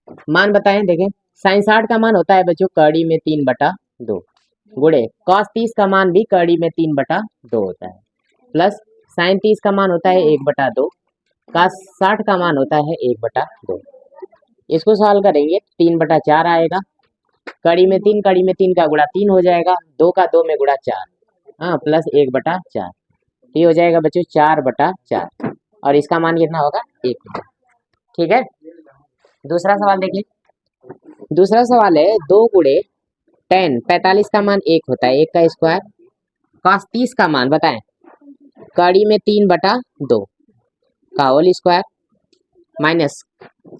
मान बताएं, देखें साइन 60 का मान होता है बच्चों कड़ी में 3/2 गुणे कॉस 30 का मान भी कड़ी में 3/2 होता है, प्लस साइन 30 का मान होता है 1/2, कॉस 60 का मान होता है 1/2। इसको सॉल्व करेंगे 3/4 आएगा, कड़ी में तीन का गुणा 3 हो जाएगा, 2 का 2 में गुणा 4, हाँ प्लस 1/4, ये हो जाएगा बच्चों 4/4 और इसका मान कितना होगा 1। ठीक है, दूसरा सवाल देखिए। दूसरा सवाल है 2 गुणे टेन 45 का मान 1 होता है, 1 का स्क्वायर, कॉस 30 का मान बताएं कड़ी में 3/2 का whole square, minus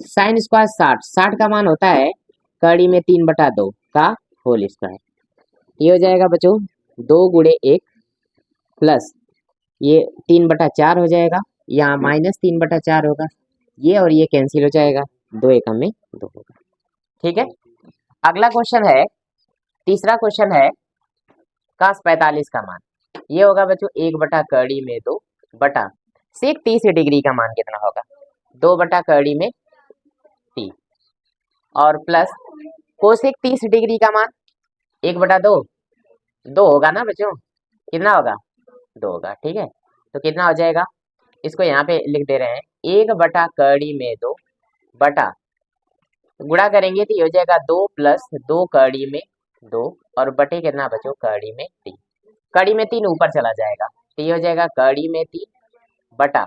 sine square 60 का मान होता है कड़ी में 3/2 का होल स्क्वायर। ये हो जाएगा बच्चों 2 गुणे 1 प्लस ये 3/4 हो जाएगा, यहाँ माइनस 3/4 होगा, ये और ये कैंसिल हो जाएगा, 2 एकम में 2 होगा। ठीक है, अगला क्वेश्चन है, तीसरा क्वेश्चन है cos 45 का मान, ये होगा बच्चों 1/2 बटा सेक 30 डिग्री का मान कितना होगा 2/3 और प्लस कोसेक 30 डिग्री का मान 1/2 2 होगा ना बच्चों, कितना होगा 2 होगा। ठीक है, तो कितना हो जाएगा, इसको यहाँ पे लिख दे रहे हैं 1/2 बटा गुणा करेंगे तो ये हो जाएगा 2 प्लस 2 कड़ी में 2 और बटे कितना बच्चों कड़ी में 3, कड़ी में 3 ऊपर चला जाएगा तो ये हो जाएगा कड़ी में 3 बटा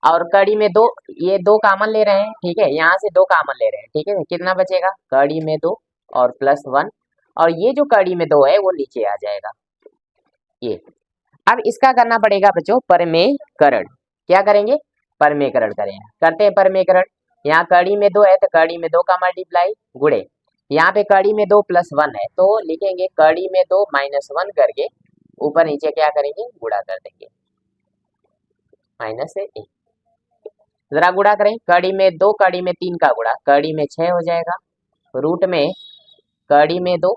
और कड़ी में 2, ये 2 कामन ले रहे हैं, ठीक है यहाँ से 2 कामन ले रहे हैं, ठीक है कितना बचेगा कड़ी में 2 और प्लस 1 और ये जो कड़ी में 2 है वो नीचे आ जाएगा ये। अब इसका करना पड़ेगा बच्चों परमेकरण, क्या करेंगे परमेकरण करेंगे, करते हैं परमेकरण। यहाँ कड़ी में 2 है तो कड़ी में 2 का मल्टीप्लाई गुणे यहाँ पे कड़ी में 2 प्लस 1 है तो लिखेंगे कड़ी में 2 माइनस 1 करके ऊपर नीचे क्या करेंगे गुणा कर देंगे, माइनस से 1 जरा गुणा करें, कड़ी में 2 कड़ी में 3 का गुणा कड़ी में 6 हो जाएगा, रूट में कड़ी में 2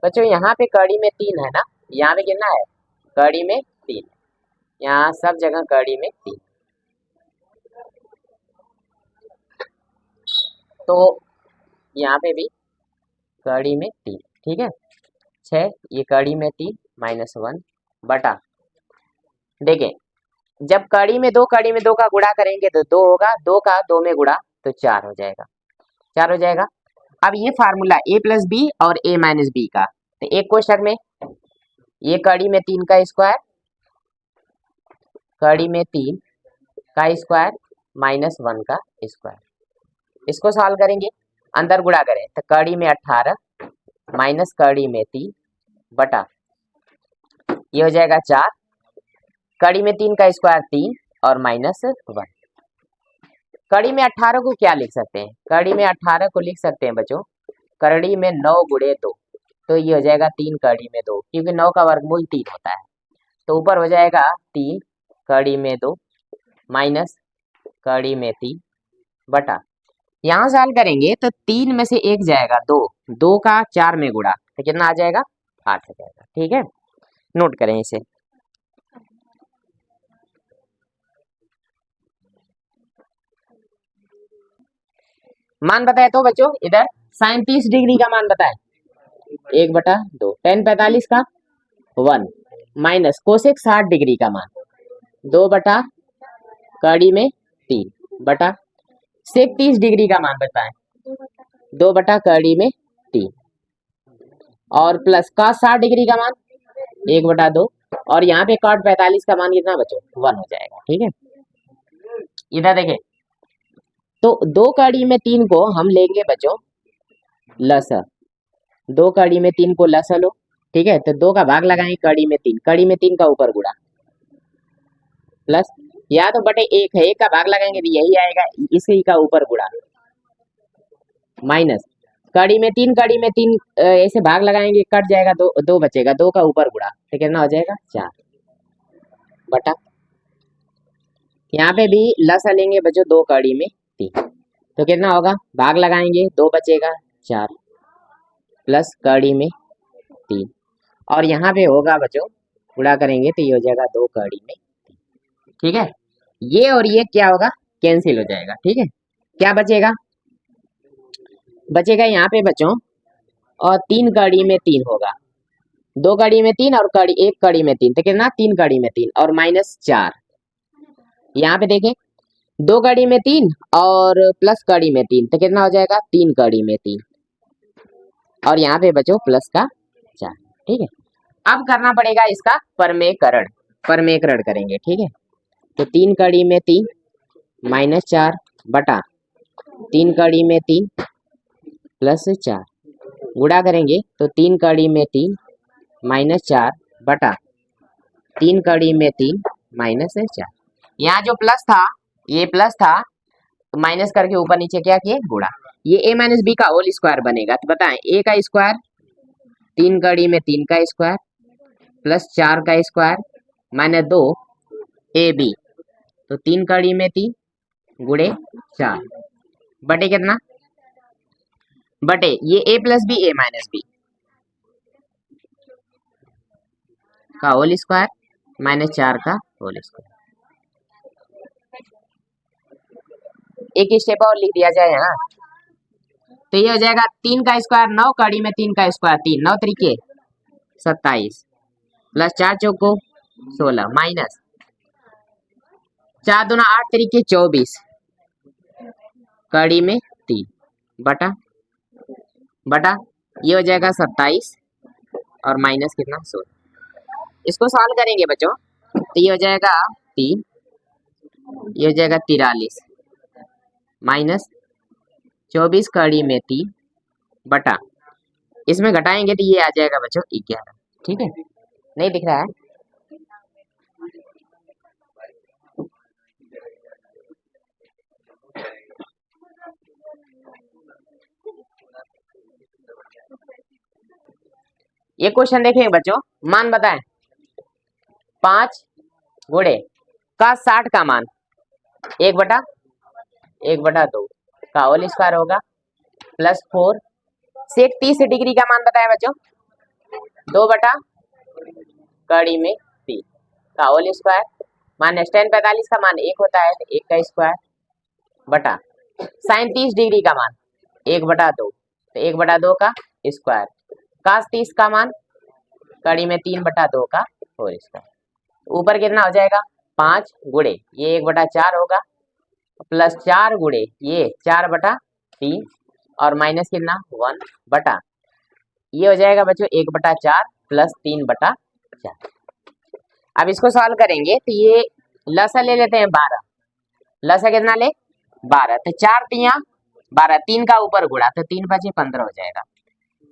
बच्चों यहाँ पे कड़ी में 3 है ना, यहाँ पे कितना है कड़ी में 3, यहाँ सब जगह कड़ी में 3 तो यहाँ पे भी कड़ी में 3, ठीक है 6 ये कड़ी में 3 माइनस 1 बटा देखें जब कड़ी में 2 का गुणा करेंगे तो 2 होगा, 2 का 2 में गुणा तो 4 हो जाएगा, 4 हो जाएगा। अब ये फार्मूला a प्लस बी और a माइनस बी का, तो एक क्वेश्चन में ये कड़ी में 3 का स्क्वायर कड़ी में 3 का स्क्वायर माइनस 1 का स्क्वायर, इसको सॉल्व करेंगे अंदर गुणा करें तो कड़ी में 18 माइनस कड़ी में 3 बटा ये हो जाएगा 4, कड़ी में 3 का स्क्वायर 3 और माइनस 1, कड़ी में 18 को क्या लिख सकते हैं, कड़ी में 18 को लिख सकते हैं बच्चों कड़ी में 9 गुणे 2 तो ये हो जाएगा 3 कड़ी में 2 क्योंकि 9 का वर्गमूल 3 होता है तो ऊपर हो जाएगा 3 कड़ी में 2 माइनस कड़ी में 3 बटा यहाँ सॉल्व करेंगे तो 3 में से 1 जाएगा 2, 2 का 4 में गुणा तो कितना आ जाएगा 8 हो जाएगा। ठीक है, नोट करें इसे। मान बताए तो बच्चों इधर साइन 30 डिग्री का मान बताए 1/2 टेन 45 का 1 माइनस कोसेक 60 डिग्री का मान 2 बटा कड़ी में 3 बटा सेक 30 डिग्री का मान बताएं 2 बटा कड़ी में 3 और प्लस कॉस 60 डिग्री का मान 1/2 और यहाँ पे कॉट 45 का मान कितना बच्चों 1 हो जाएगा। ठीक है, इधर देखें तो 2 कड़ी में 3 को हम लेंगे बच्चों लसर, 2 कड़ी में 3 को लसर लो, ठीक है तो 2 का भाग लगाएंगे कड़ी में 3 का ऊपर गुणा प्लस या तो बटे 1 है 1 का भाग लगाएंगे तो यही आएगा इसी का ऊपर गुणा माइनस कड़ी में 3 ऐसे भाग लगाएंगे कट जाएगा 2 बचेगा 2 का ऊपर गुणा तो कितना हो जाएगा 4 बटा यहाँ पे भी लसा लेंगे बच्चों 2 कड़ी में 3 तो कितना होगा भाग लगाएंगे 2 बचेगा 4 प्लस कड़ी में 3 और यहाँ पे होगा बच्चों गुणा करेंगे तो ये हो जाएगा 2 कड़ी में 3। ठीक है, ये और ये क्या होगा कैंसिल हो जाएगा। ठीक है, क्या बचेगा, बचेगा यहाँ पे बच्चों, और 3 कड़ी में 3 होगा, 2 कड़ी में 3 और कड़ी 1 कड़ी में 3, तो कितना 3 कड़ी में 3 और -4। यहाँ पे देखें 2 कड़ी में 3 और प्लस कड़ी में 3, तो कितना हो जाएगा 3 कड़ी में 3, और यहाँ पे बच्चों प्लस का 4। ठीक है, अब करना पड़ेगा इसका परमेकरण, परमेकरण करेंगे। ठीक है, तो 3 कड़ी में 3 -4 बटा 3 कड़ी में 3 +4, गुणा करेंगे तो 3 कड़ी में 3 -4 बटा 3 कड़ी में 3 -4। यहाँ जो प्लस था ये प्लस था, तो माइनस करके ऊपर नीचे क्या किए गुणा, ये a - b का होल स्क्वायर बनेगा। तो बताएं a का स्क्वायर 3 कड़ी में 3 का स्क्वायर +4 का स्क्वायर -2 ab, तो 3 कड़ी में 3 गुणे 4 बटे कितना, बटे ये a + b a - b का होल स्क्वायर -4 का होल स्क्वायर। एक स्टेप और लिख दिया जाए यहाँ, तो ये हो जाएगा 3 का स्क्वायर 9 कड़ी में 3 का स्क्वायर 3 9 तरीके 27 +4 चौको 16 माइनस 4 दूना 8 तरीके 24 कड़ी में 3 बटा बटा ये हो जाएगा 27 और माइनस कितना 16। इसको सॉल्व करेंगे बच्चों, तो ये हो जाएगा 3, ये हो जाएगा 43 माइनस 24 कड़ी में 3 बटा, इसमें घटाएंगे तो ये आ जाएगा बच्चों 11। ठीक है, नहीं दिख रहा है, ये क्वेश्चन देखें बच्चों, मान बताएं 5 गुणे का 60 का मान 1/2 का होल स्क्वायर होगा +4 से 30 डिग्री का मान बताया बच्चों 2 बटा कड़ी में 3 का होल स्क्वायर -tan 45 का मान 1 होता है, तो 1 का स्क्वायर बटा sin 30 डिग्री का मान 1/2, तो 1/2 का स्क्वायर cos 30 का मान कड़ी में 3/2 का होल स्क्वायर। ऊपर कितना हो जाएगा 5 गुणे ये 1/4 होगा +4 गुणे ये 4/3 और माइनस कितना 1 बटा ये हो जाएगा बच्चों 1/4 + 3/4। अब इसको सॉल्व करेंगे तो ये लसा ले लेते हैं 12, लसा कितना ले 12, तो 4 तिया 12 3 का ऊपर गुणा तो 3 बचे 15 हो जाएगा।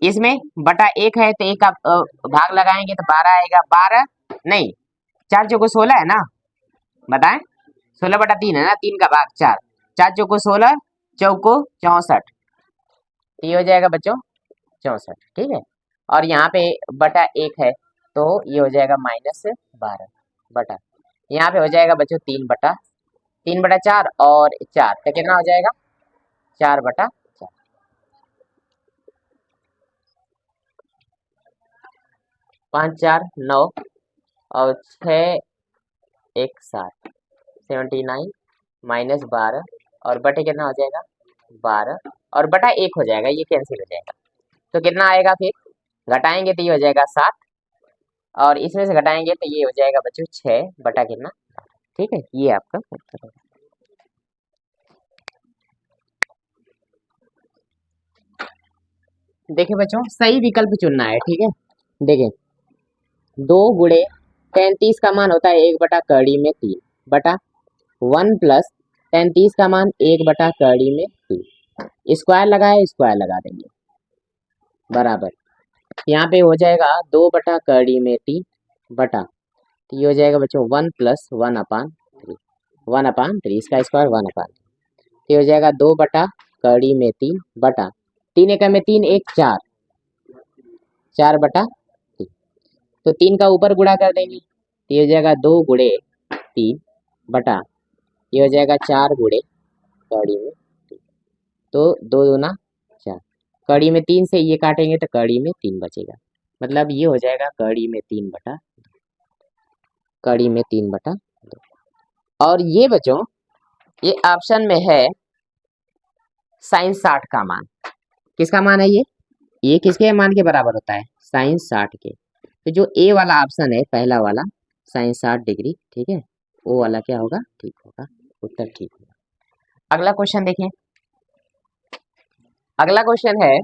इसमें बटा 1 है तो 1 का भाग लगाएंगे तो 12 आएगा, 12 नहीं 4 चौको 16 है ना, बताएं 16/3 है ना, 3 का भाग 4 4 चौको 16 चौको 64, ये हो जाएगा बच्चों 64। ठीक है, और यहाँ पे बटा 1 है तो ये हो जाएगा -12 बटा, यहाँ पे हो जाएगा बच्चों 3/4 और 4 तो कितना हो जाएगा 4/4, 5 4 9 और 6 1 7 79 -12 और बटे कितना हो जाएगा 12 और बटा 1 हो जाएगा, ये कैंसिल हो जाएगा, तो कितना आएगा फिर घटाएंगे तो ये हो जाएगा 7 और इसमें से घटाएंगे तो ये हो जाएगा बच्चों 6 बटा कितना। ठीक है, ये आपका उत्तर होगा। देखिए बच्चों सही विकल्प चुनना है। ठीक है, देखिए 2 गुणे 33 का मान होता है 1/कड़ी में 3 बटा 1 + 33 का मान 1/कड़ी में 3, स्क्वायर लगाए स्क्वायर लगा देंगे बराबर, यहाँ पे हो जाएगा 2/कड़ी में 3 बटा, तो ये हो जाएगा बच्चों 1 + 1/3 1/3 इसका स्क्वायर 1/3, ये हो जाएगा 2/कड़ी में 3 बटा 3 एकम में 3 1 4 4/3, तो 3 का ऊपर गुणा कर देंगे तो ये हो जाएगा 2 गुणे 3 बटा ये हो जाएगा 4 गुणे कड़ी में 3, तो 2 दूना 4 कड़ी में 3 से ये काटेंगे तो कड़ी में 3 बचेगा, मतलब ये हो जाएगा कड़ी में 3/2। और ये बच्चों ये ऑप्शन में है साइन 60 का मान, किसका मान है ये किसके मान के बराबर होता है, साइन 60 के। तो जो ए वाला ऑप्शन है पहला वाला साइन 60 डिग्री, ठीक है, वो वाला क्या होगा, ठीक होगा, उत्तर ठीक होगा। अगला क्वेश्चन देखिए, अगला क्वेश्चन है,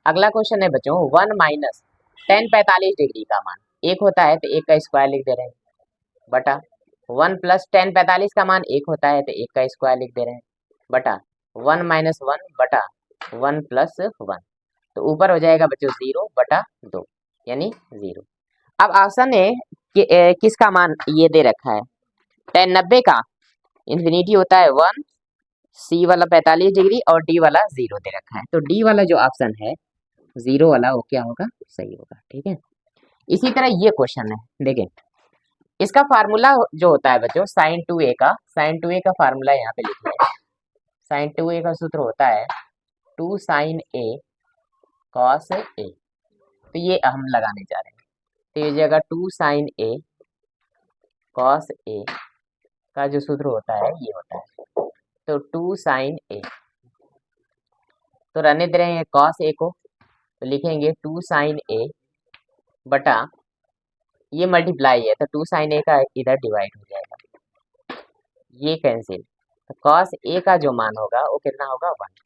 अगला क्वेश्चन है बच्चों 1 माइनस 10 45 डिग्री का मान एक होता है तो एक का स्क्वायर लिख दे रहे हैं, बटा 1 प्लस 10 45 का मान एक होता है तो एक का स्क्वायर लिख दे रहे हैं, बटा 1 माइनस 1 बटा 1 प्लस 1, तो ऊपर हो जाएगा बच्चों 0 बटा 2 यानी 0। अब ऑप्शन है कि किसका मान ये दे रखा है, tan 90 का इन्फिनिटी होता है 1, सी वाला 45 डिग्री और डी वाला 0 दे रखा है, तो डी वाला जो ऑप्शन है 0 वाला वो क्या होगा, सही होगा, ठीक है। इसी तरह ये क्वेश्चन है, देखें इसका फार्मूला जो होता है बच्चों साइन 2a का, साइन 2a का फार्मूला यहाँ पे लिख लें, साइन 2a का सूत्र होता है 2 साइन a कॉस a, तो ये हम लगाने जा रहे हैं, तो ये जगह 2 साइन a कॉस a का जो सूत्र होता है ये होता है, तो 2 साइन a, तो रहने दे रहे हैं कॉस a को, तो लिखेंगे 2 साइन a बटा ये मल्टीप्लाई है तो 2 साइन a का इधर डिवाइड हो जाएगा, ये कैंसिल, तो कॉस a का जो मान होगा वो कितना होगा 1,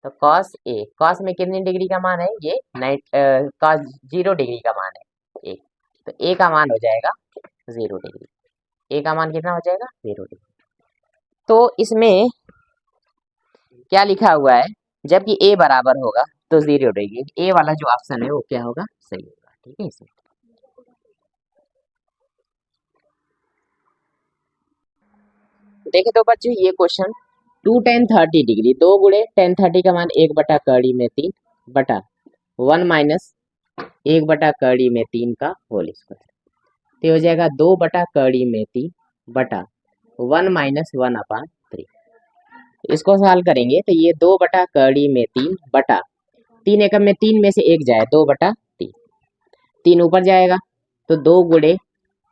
तो कॉस a, कॉस में कितनी डिग्री का मान है ये कॉस 0 डिग्री का मान है 1, तो a का मान हो जाएगा 0 डिग्री, a का मान कितना हो जाएगा 0 डिग्री। तो इसमें क्या लिखा हुआ है, जबकि a बराबर होगा तो 0 डिग्री, a वाला जो ऑप्शन है वो क्या होगा, सही होगा, ठीक है। इसमें देखे तो बच्चों ये क्वेश्चन 2 tan 30 डिग्री 2 गुणे tan 30 का मान 1 बटा कड़ी में 3 बटा 1 माइनस 1 बटा कड़ी में 3 का होल स्क्वायर, तो हो जाएगा 2 बटा कड़ी में 3 बटा 1 माइनस 1 अपान 3। इसको सॉल्व करेंगे तो ये 2 बटा कड़ी में 3 बटा 3 एकम में 3 में से 1 जाए 2 बटा 3, 3 ऊपर जाएगा तो 2 गुणे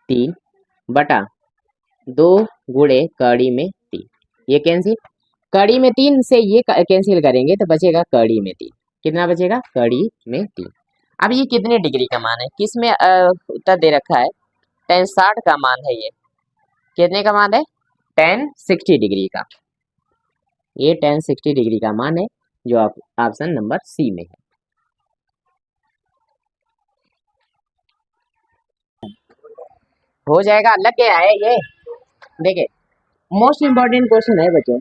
3 बटा 2 गुणे कड़ी में 3, ये कैंसिल, कड़ी में 3 से ये कैंसिल करेंगे तो बचेगा कड़ी में 3, कितना बचेगा कड़ी में 3। अब ये कितने डिग्री का मान है, किस में उत्तर दे रखा है, tan 60 का मान है, ये कितने का मान है tan 60 डिग्री का, ये tan 60 डिग्री का मान है जो ऑप्शन नंबर सी में है। हो जाएगा, लग गया है ये, देखिए मोस्ट इंपॉर्टेंट क्वेश्चन है बच्चों,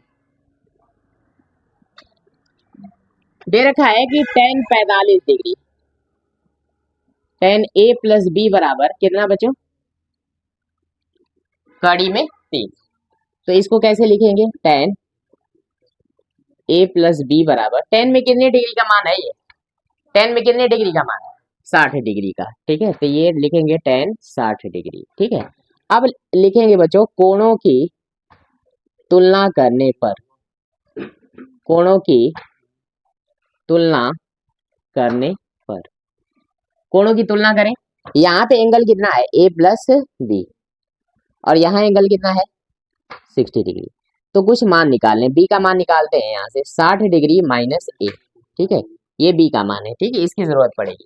दे रखा है कि tan 45 degree tan a plus B बराबर कितना बच्चों, कड़ी में 3, तो इसको कैसे लिखेंगे, tan a प्लस बी बराबर, tan में कितने डिग्री का मान है ये, tan में कितने डिग्री का मान है 60 डिग्री का, ठीक है, तो ये लिखेंगे tan 60 डिग्री, ठीक है। अब लिखेंगे बच्चों कोणों की तुलना करने पर, कोणों की तुलना करने पर, कोणों की तुलना करें, यहाँ पे एंगल कितना है a प्लस बी और यहाँ एंगल कितना है 60 डिग्री, तो कुछ मान निकालने, b का मान निकालते हैं यहाँ से 60 डिग्री माइनस a, ठीक है, ये b का मान है, ठीक है, इसकी जरूरत पड़ेगी।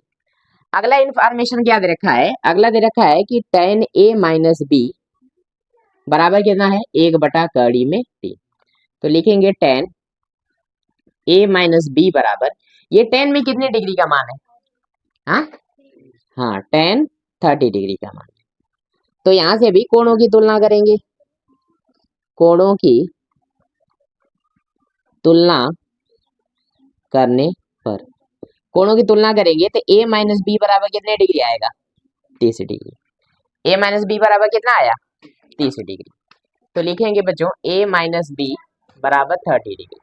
अगला इंफॉर्मेशन क्या दे रखा है, अगला दे रखा है कि tan a माइनस बी बराबर कितना है 1 बटा कड़ी में 3, तो लिखेंगे tan a माइनस बी बराबर, ये tan में कितने डिग्री का मान है, हाँ हाँ tan 30 डिग्री का मान है, तो यहाँ से भी कोणों की तुलना करेंगे, कोणों की तुलना करने पर, कोणों की तुलना करेंगे तो a माइनस बी बराबर कितने डिग्री आएगा 30 डिग्री, a माइनस बी बराबर कितना आया 30 डिग्री, तो लिखेंगे बच्चों a माइनस बी बराबर 30 डिग्री,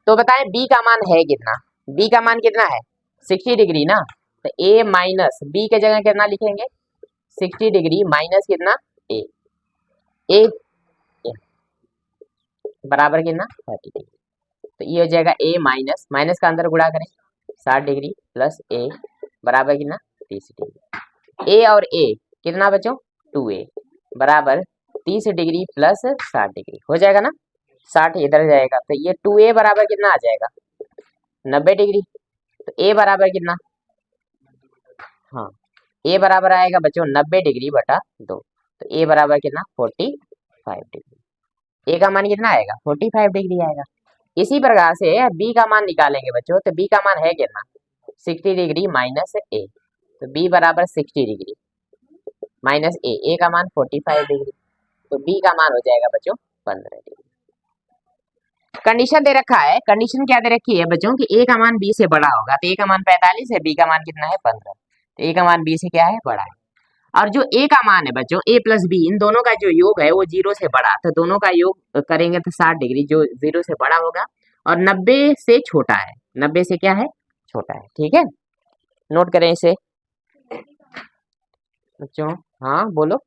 तो बताएं b का मान है कितना, b का मान कितना है 60 डिग्री ना, तो a माइनस बी के जगह कितना लिखेंगे 60 डिग्री माइनस कितना a बराबर कितना 30 डिग्री, तो ये हो जाएगा a माइनस, माइनस का अंदर गुणा करें 60 डिग्री प्लस a बराबर कितना 30 डिग्री, a और a कितना बच्चों 2a बराबर 30 डिग्री प्लस 60 डिग्री, हो जाएगा ना। 60 इधर जाएगा तो ये 2a बराबर कितना आ जाएगा 90 डिग्री। तो a बराबर कितना, हाँ a बराबर आएगा बच्चों 90 डिग्री बटा 2। तो a बराबर कितना 45 डिग्री। a का मान कितना आएगा 45 डिग्री आएगा। इसी प्रकार से b का मान निकालेंगे बच्चों। तो b का मान है कितना 60 डिग्री माइनस a। तो b बराबर 60 डिग्री माइनस a का मान 45 डिग्री। तो b का मान हो जाएगा बच्चों 15 डिग्री। कंडीशन दे रखा है, कंडीशन क्या दे रखी है बच्चों कि a का मान b से बड़ा होगा। तो a का मान 45 है, b का मान कितना है 15। तो a का मान b से क्या है बड़ा है। और जो a का मान है बच्चों a प्लस b, इन दोनों का जो योग है वो 0 से बड़ा। तो दोनों का योग करेंगे तो 60 डिग्री, जो 0 से बड़ा होगा और 90 से छोटा है। 90 से क्या है छोटा है। ठीक है, नोट करें इसे बच्चों। हाँ बोलो,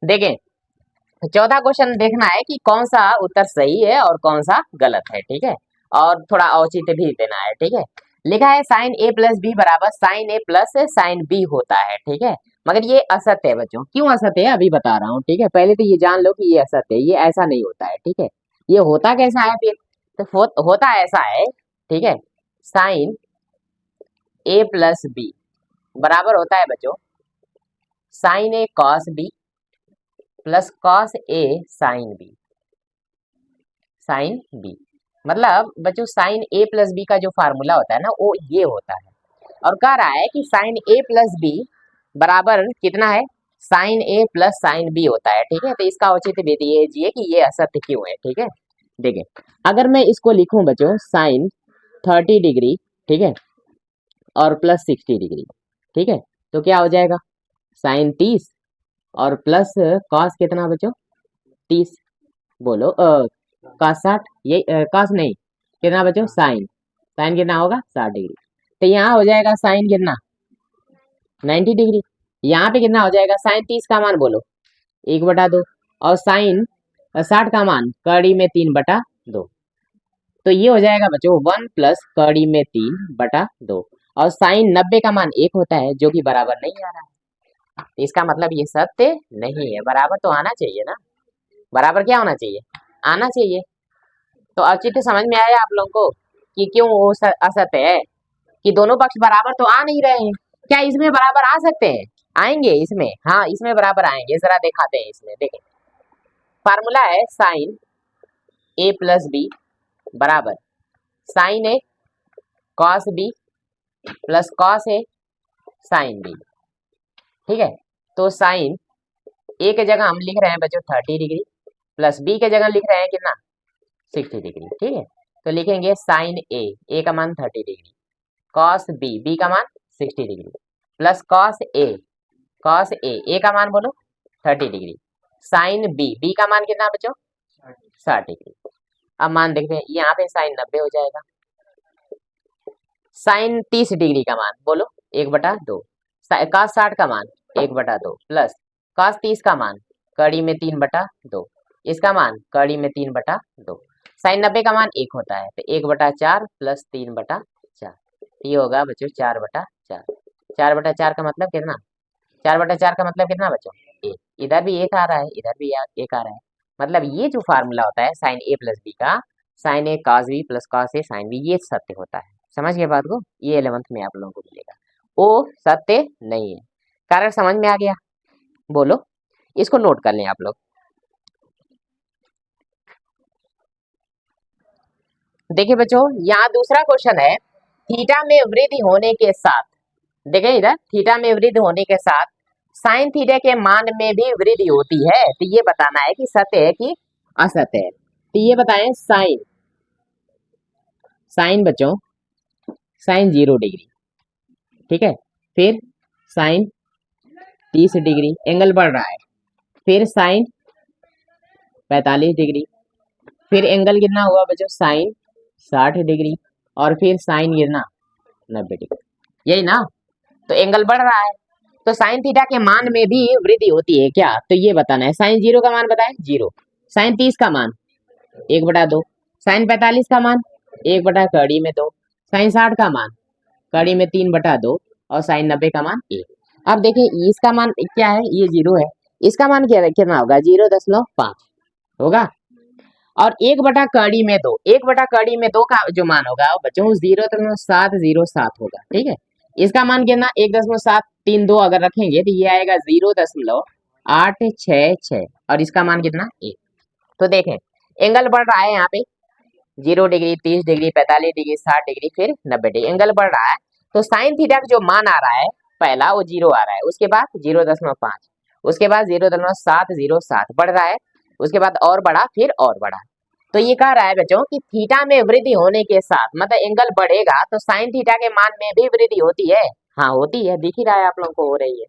देखें 14 क्वेश्चन देखना है कि कौन सा उत्तर सही है और कौन सा गलत है। ठीक है, और थोड़ा औचित्य भी देना है। ठीक है, लिखा है साइन a प्लस बी बराबर sine a plus sine b होता है। ठीक है, मगर ये असत्य है बच्चों। क्यों असत्य है अभी बता रहा हूँ। ठीक है, पहले तो ये जान लो कि ये असत्य है, ये ऐसा नहीं होता है। ठीक है, ये होता कैसा है फिर, तो होता ऐसा है। ठीक है, साइन a प्लस बी बराबर होता है बच्चों sine a cos b plus cos a sine b। Sine b मतलब बच्चों साइन a प्लस बी का जो फार्मूला होता है ना वो ये होता है। और कह रहा है कि साइन a प्लस बी बराबर कितना है sine a plus sine b होता है। ठीक है, तो इसका औचित्य भी दीजिए कि ये असत्य क्यों है। ठीक है, देखिए अगर मैं इसको लिखूं बच्चों साइन 30 डिग्री, ठीक है, और प्लस 60 डिग्री, ठीक है, तो क्या हो जाएगा साइन 30 और प्लस कॉस कितना बच्चों 30, बोलो कॉस 60, ये कॉस नहीं कितना बच्चों साइन, साइन कितना होगा 60 डिग्री। तो यहाँ हो जाएगा साइन कितना 90 डिग्री। यहाँ पे कितना हो जाएगा साइन 30 का मान बोलो 1/2 और साइन 60 का मान कड़ी में 3/2। तो ये हो जाएगा बच्चों 1 प्लस कड़ी में 3/2 और साइन 90 का मान 1 होता है जो कि बराबर नहीं आ रहा है। तो इसका मतलब ये सत्य नहीं है। बराबर तो आना चाहिए ना, बराबर क्या होना चाहिए आना चाहिए। तो औचित्य समझ में आया आप लोगों को कि क्यों वो असत्य है, कि दोनों पक्ष बराबर तो आ नहीं रहे हैं। क्या इसमें बराबर आ सकते हैं, आएंगे इसमें, हाँ इसमें बराबर आएंगे। जरा दिखाते हैं इसमें, देखें फार्मूला है साइन a प्लस बी बराबर sine a cos b plus cos a sine b। ठीक है, तो साइन a के जगह हम लिख रहे हैं बच्चों 30 डिग्री प्लस b के जगह लिख रहे हैं कितना 60 डिग्री। ठीक है, तो लिखेंगे साइन a का मान 30 डिग्री कॉस b का मान 60 डिग्री प्लस कॉस a का मान बोलो 30 डिग्री साइन b का मान कितना बच्चों 60 डिग्री। अब मान देखते हैं यहाँ पे साइन 90 हो जाएगा। साइन 30 डिग्री का मान बोलो 1/2 कॉस 60 का मान 1/2 प्लस कॉस 30 का मान कड़ी में 3/2 इसका मान कड़ी में 3/2। साइन 90 का मान 1 होता है तो 1/4 प्लस 3/4 ये होगा बच्चों 4/4। 4/4 का मतलब कितना 4/4 का मतलब कितना बच्चों 1। इधर भी 1 आ रहा है इधर भी 1 आ रहा है। मतलब ये जो फार्मूला होता है साइन a प्लस बी का sine a cos b plus cos a sine b ये सत्य होता है। समझ गए बात को, ये 11th में आप लोगों को मिलेगा। वो सत्य नहीं है। कारण समझ में आ गया, बोलो इसको नोट कर लें आप लोग। देखिए बच्चों यहाँ दूसरा क्वेश्चन है थीटा में वृद्धि होने के साथ, देखें इधर थीटा में वृद्धि होने के साथ साइन थीटा के मान में भी वृद्धि होती है। तो ये बताना है कि सत्य है कि असत्य है। तो ये बताएं साइन साइन बच्चों साइन 0 डिग्री, ठीक है, फिर साइन 30 डिग्री एंगल बढ़ रहा है, फिर साइन 45 डिग्री, फिर एंगल कितना हुआ बच्चों साइन 60 डिग्री और फिर साइन गिरना 90 डिग्री, यही ना। तो एंगल बढ़ रहा है तो साइन थीटा के मान में भी वृद्धि होती है क्या, तो ये बताना है। साइन 0 का मान बताएं 0, साइन 30 का मान 1/2, साइन 45 का मान 1/कड़ी में 2, साइन 60 का मान कड़ी में 3/2 और साइन 90 का मान 1। अब देखिए इसका मान क्या है, ये 0 है, इसका मान क्या कितना होगा 0.5। होगा। और 1/2 का जो मान होगा बच्चों 0.707 होगा। ठीक है, इसका मान कितना 1.732 अगर रखेंगे तो ये आएगा 0.866 और इसका मान कितना 1। तो देखें एंगल बढ़ रहा है यहाँ पे 0 डिग्री, 30 डिग्री, 45 डिग्री, 60 डिग्री, फिर 90 डिग्री एंगल बढ़ रहा है। तो साइन थीटा का जो मान आ रहा है पहला वो 0 आ रहा है, उसके बाद 0.5, उसके बाद 0.707 बढ़ रहा है, उसके बाद और बढ़ा, फिर और बढ़ा। तो ये कह रहा है बच्चों कि थीटा में वृद्धि होने के साथ मतलब एंगल बढ़ेगा तो साइन थीटा के मान में भी वृद्धि होती है। हाँ होती है, दिख ही रहा है आप लोगों को हो रही है,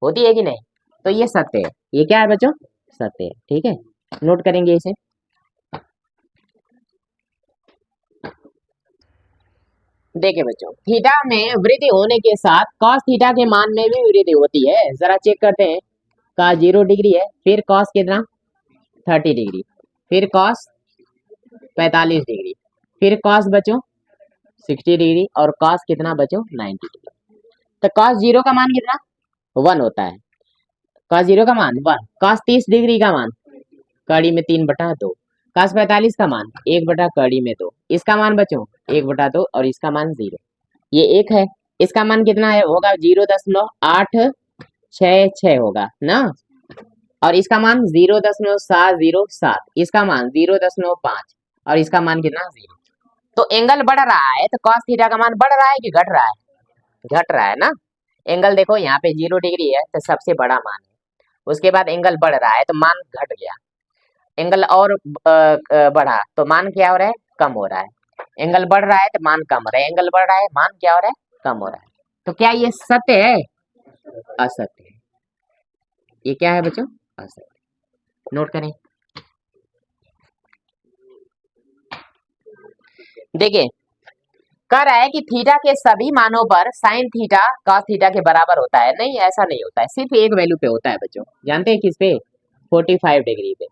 होती है कि नहीं। तो ये सत्य है, ये क्या है बच्चों, सत्य है। ठीक है, नोट करेंगे इसे। देखिए बच्चों थीटा में वृद्धि होने के साथ कॉस थीटा के मान में भी वृद्धि होती है। जरा चेक करते हैं, का 0 डिग्री है, फिर कॉस कितना 30 डिग्री, फिर कॉस 45 डिग्री, फिर कॉस बच्चों 60 डिग्री और कॉस कितना बच्चों 90 डिग्री। तो कॉस 0 का मान कितना 1 होता है, कॉस 0 का मान 1, कॉस 30 डिग्री का मान कड़ी में 3/2, कॉस 45 का मान 1/कड़ी में 2, इसका मान बच्चों 1/2 और इसका मान 0। ये 1 है, इसका मान कितना है होगा 0.866 होगा ना, और इसका मान 0.707, इसका मान 0.5 और इसका मान कितना 0। तो एंगल बढ़ रहा है तो कॉस थीटा का मान बढ़ रहा है कि घट रहा है, घट रहा है ना। एंगल देखो यहाँ पे 0 डिग्री है तो सबसे बड़ा मान है, उसके बाद एंगल बढ़ रहा है तो मान घट गया, एंगल और बढ़ा तो मान क्या हो रहा है, कम हो रहा है, एंगल बढ़ रहा है तो मान कम हो रहा है, एंगल बढ़ रहा है मान क्या हो रहा है, कम हो रहा है। तो क्या ये सत्य है, असत्य है। ये क्या है बच्चों, असत्य। नोट करें, देखिए कह रहा है कि थीटा के सभी मानों पर साइन थीटा कॉस थीटा के बराबर होता है। नहीं ऐसा नहीं होता है, सिर्फ एक वैल्यू पे होता है बच्चों, जानते हैं किस पे, 45 डिग्री पे,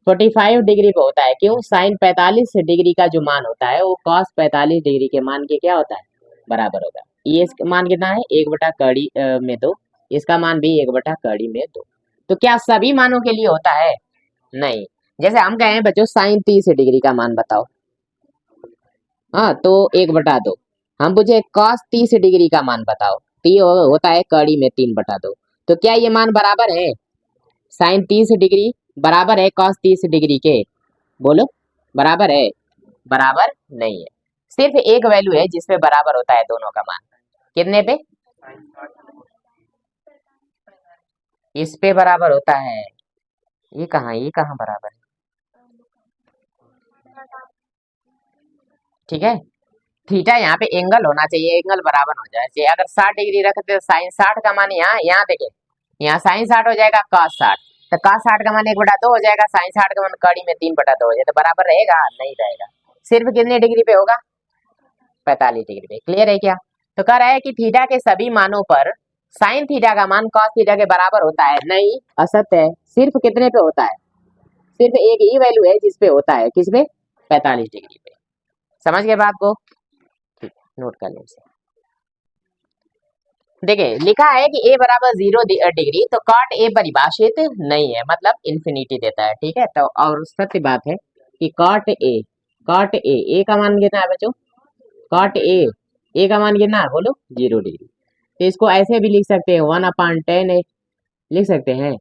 45 डिग्री पे होता है। क्यों, साइन 45 डिग्री का जो मान होता है वो कॉस 45 डिग्री के मान के क्या होता है, बराबर होगा। ये इसका मान कितना है 1/कड़ी में 2, इसका मान भी 1/कड़ी में 2। तो क्या सभी मानों के लिए होता है, नहीं। जैसे हम कहें बच्चों साइन 30 डिग्री का मान बताओ, हाँ तो 1/2, हम पूछे कॉस 30 डिग्री का मान बताओ, तो ये होता है कड़ी में 3/2। तो क्या ये मान बराबर है, साइन 30 डिग्री बराबर है कॉस 30 डिग्री के, बोलो बराबर है, बराबर नहीं है। सिर्फ एक वैल्यू है जिसपे बराबर होता है दोनों का मान, कितने पे, इस पे बराबर होता है। ये कहाँ बराबर है, ठीक है। थीटा यहाँ पे एंगल होना चाहिए, एंगल बराबर हो जाए चाहिए। अगर 60 डिग्री रखते तो साइन 60 का मान यहाँ यहाँ देखे, यहाँ साइन 60 हो जाएगा कॉस 60, तो कॉस 60 का मान 1/2 हो जाएगा, साइन 60 का मान कड़ी में 3/2 हो जाए, तो बराबर रहेगा, नहीं रहेगा। सिर्फ कितने डिग्री पे होगा, 45 डिग्री पे। क्लियर है क्या। तो कह रहा है कि थीटा के सभी मानों पर साइन थीटा का मान कॉस थीटा के बराबर होता है। नहीं, असत्य है। सिर्फ कितने पे होता है, सिर्फ एक ही वैल्यू है जिसपे होता है, किस पे, 45 डिग्री पे। समझ गए बात को, ठीक है, नोट कर लें इसे। देखिए लिखा है कि a बराबर 0 डिग्री, तो कॉट a परिभाषित नहीं है, मतलब इन्फिनिटी देता है। ठीक है, तो और सत्य बात है कि कॉट ए का मान कितना है बच्चों, कॉट ए का मान कितना है बोलो 0 डिग्री। तो इसको ऐसे भी लिख सकते हैं 1/10 लिख सकते हैं,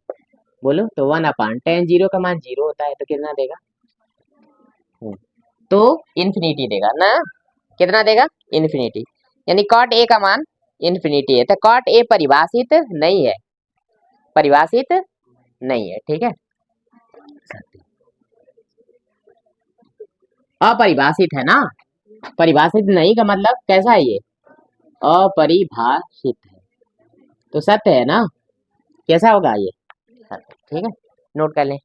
बोलो तो 1/10, 0 का मान 0 होता है तो कितना देगा, तो इन्फिनिटी देगा ना, कितना देगा, इन्फिनिटी। यानी कॉट ए का मान इन्फिनिटी है, तो कॉट ए परिभाषित नहीं है, परिभाषित नहीं है। ठीक है, अपरिभाषित है ना, परिभाषित नहीं का मतलब कैसा है ये, अपरिभाषित है, तो सत्य है ना, कैसा होगा ये, सत्य। ठीक है, नोट कर लें।